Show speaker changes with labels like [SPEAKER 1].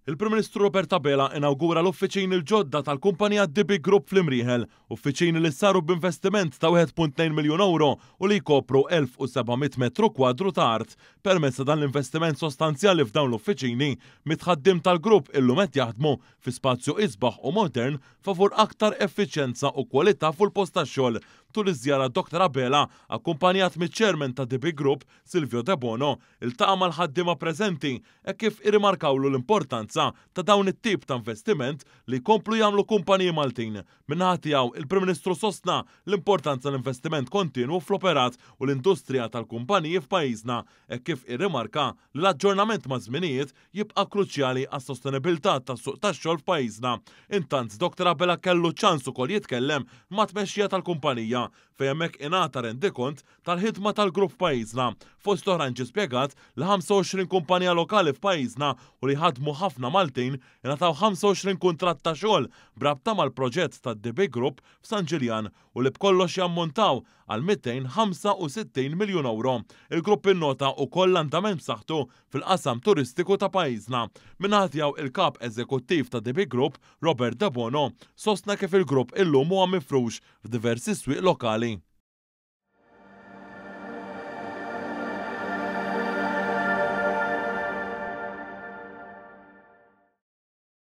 [SPEAKER 1] Il-Prim Ministru Robert Abela inawgura l-uffiċini l-ġodda tal-kumpanija DB Group fl-Imrieħel, uffiċini li saru b'investiment ta' 1.2 miljun euro u li jkopru 1700 metru kwadru ta' art. Permezz dan l-investiment sostanzjali f'dawn l-uffiċini, mitħaddim tal-grupp illum qed jaħdmu fi spazju isbaħ u modern favur aktar effiċjenza u kwalità fuq il-post tax-xogħol. Tul iż-żjara Dr. Abela, akkumpanjat miċ-Chairman ta' DB Group, Silvio De Bono, iltaqa' mal-ħaddiema preżenti e kif irrimarkawlu l-importanza ta' dawn it-tip ta' investiment li jkomplu jagħmlu kumpaniji Maltin. Min-naħa tiegħu il-Prim Ministru sostna l-importanza l-investiment kontinwu fl-operat u l-industrija tal-kumpaniji f'pajjiżna e kif irrimarka li l-aġġornament ma' żminijiet jibqa' kruċjali għas-sostenibilità tas-suq tax-xogħol f'pajjiżna. Intant Dr. Abela kellu ċans ukoll jitkellem ma' tmexxija tal-kumpanija fejn hemmhekk ingħata rendikont tal-ħidma tal-grupp f'pajjiżna. Fost oħrajn ġie spjegat li 25 kumpanija lokali f'pajjiżna u li ħadmu ħafna Maltin ingħataw 25 kuntratt ta' xogħol brabta mal-proġett tad-DB Group f'San Ġiljan u li b'kollox jammontaw għal 265 miljun euro. Il-grupp innota wkoll l-andament b'saħħtu fil-qasam turistiku ta' pajjiżna. Min-naħa tiegħu il-kap eżekuttiv ta' DB Group, Robert De Bono, sostna kif il-grupp illum huwa mifrux f'diversi swieq lokali.